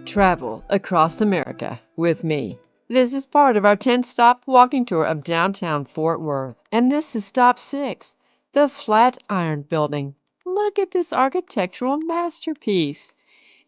Travel across America with me. This is part of our 10-stop walking tour of downtown Fort Worth. And this is stop 6, the Flatiron Building. Look at this architectural masterpiece.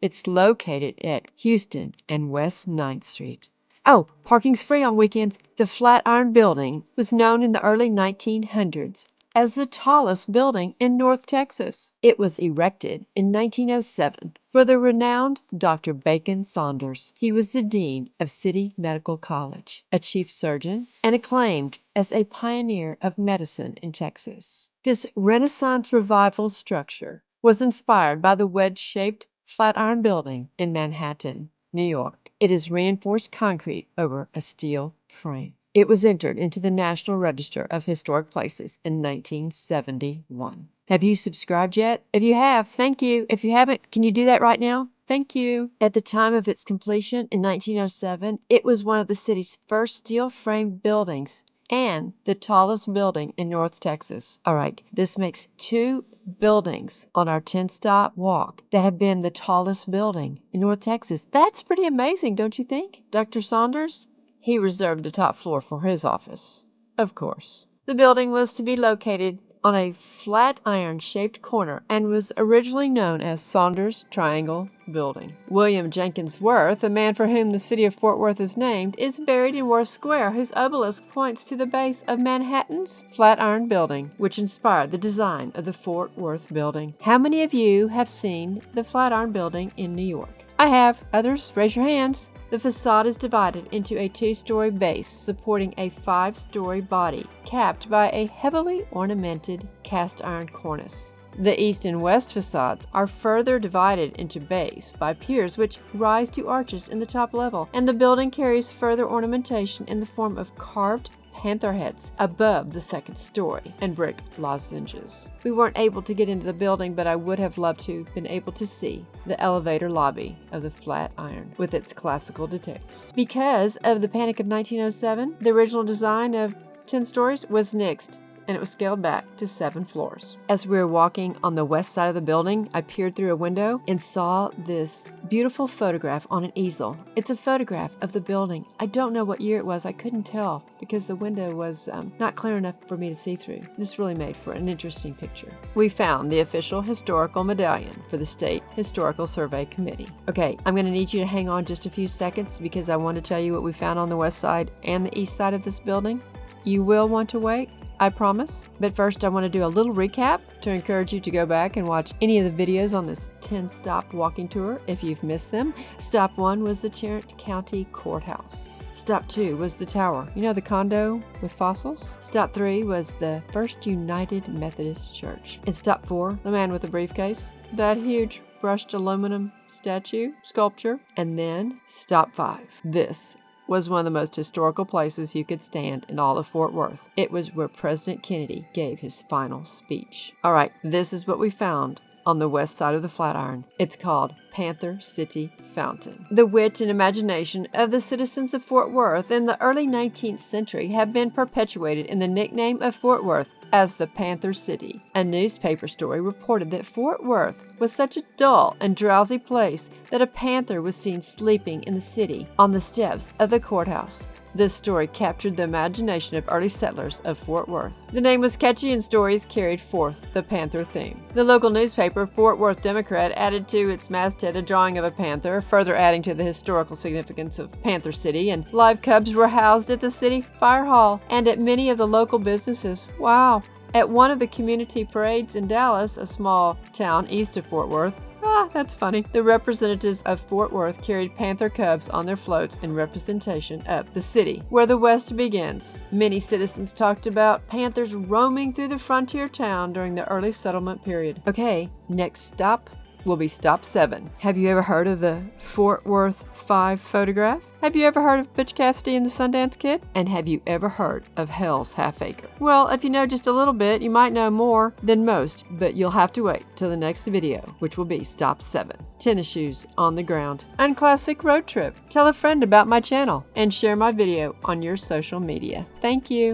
It's located at Houston and West 9th Street. Oh, parking's free on weekends. The Flatiron Building was known in the early 1900s as the tallest building in North Texas. It was erected in 1907 for the renowned Dr. Bacon Saunders. He was the dean of City Medical College, a chief surgeon, and acclaimed as a pioneer of medicine in Texas. This Renaissance revival structure was inspired by the wedge-shaped Flatiron Building in Manhattan, New York. It is reinforced concrete over a steel frame. It was entered into the National Register of Historic Places in 1971. Have you subscribed yet? If you have, thank you. If you haven't, can you do that right now? Thank you. At the time of its completion in 1907, it was one of the city's first steel-framed buildings and the tallest building in North Texas. All right, this makes 2 buildings on our 10-stop walk that have been the tallest building in North Texas. That's pretty amazing, don't you think? Dr. Saunders? He reserved the top floor for his office, of course. The building was to be located on a flatiron-shaped corner and was originally known as Saunders Triangle Building. William Jenkins Worth, the man for whom the city of Fort Worth is named, is buried in Worth Square, whose obelisk points to the base of Manhattan's Flatiron Building, which inspired the design of the Fort Worth Building. How many of you have seen the Flatiron Building in New York? I have. Others, raise your hands. The facade is divided into a 2-story base supporting a 5-story body, capped by a heavily ornamented cast-iron cornice. The east and west facades are further divided into bays by piers which rise to arches in the top level, and the building carries further ornamentation in the form of carved panther heads above the 2nd story and brick lozenges. We weren't able to get into the building, but I would have loved to have been able to see the elevator lobby of the Flatiron with its classical details. Because of the Panic of 1907, the original design of 10 stories was nixed, and it was scaled back to 7 floors. As we were walking on the west side of the building, I peered through a window and saw this beautiful photograph on an easel. It's a photograph of the building. I don't know what year it was. I couldn't tell because the window was not clear enough for me to see through. This really made for an interesting picture. We found the official historical medallion for the State Historical Survey Committee. Okay, I'm going to need you to hang on just a few seconds because I want to tell you what we found on the west side and the east side of this building. You will want to wait, I promise. But first, I want to do a little recap to encourage you to go back and watch any of the videos on this 10-stop walking tour if you've missed them. Stop 1 was the Tarrant County Courthouse. Stop 2 was the tower. You know, the condo with fossils? Stop 3 was the First United Methodist Church. And stop 4, the man with the briefcase. That huge brushed aluminum sculpture. And then stop 5. This was one of the most historical places you could stand in all of Fort Worth. It was where President Kennedy gave his final speech. All right, this is what we found on the west side of the Flatiron. It's called Panther City Fountain. The wit and imagination of the citizens of Fort Worth in the early 19th century have been perpetuated in the nickname of Fort Worth as the Panther City. A newspaper story reported that Fort Worth was such a dull and drowsy place that a panther was seen sleeping in the city on the steps of the courthouse. This story captured the imagination of early settlers of Fort Worth. The name was catchy and stories carried forth the panther theme. The local newspaper, Fort Worth Democrat, added to its masthead a drawing of a panther, further adding to the historical significance of Panther City, and live cubs were housed at the city fire hall and at many of the local businesses. Wow! At one of the community parades in Dallas, a small town east of Fort Worth, that's funny. The representatives of Fort Worth carried panther cubs on their floats in representation of the city, where the West begins. Many citizens talked about panthers roaming through the frontier town during the early settlement period. Okay, next stop will be stop 7. Have you ever heard of the Fort Worth 5 photograph? Have you ever heard of Butch Cassidy and the Sundance Kid? And have you ever heard of Hell's Half Acre? Well, if you know just a little bit, you might know more than most, but you'll have to wait till the next video, which will be stop 7. Tennis shoes on the ground. Unclassic road trip. Tell a friend about my channel and share my video on your social media. Thank you.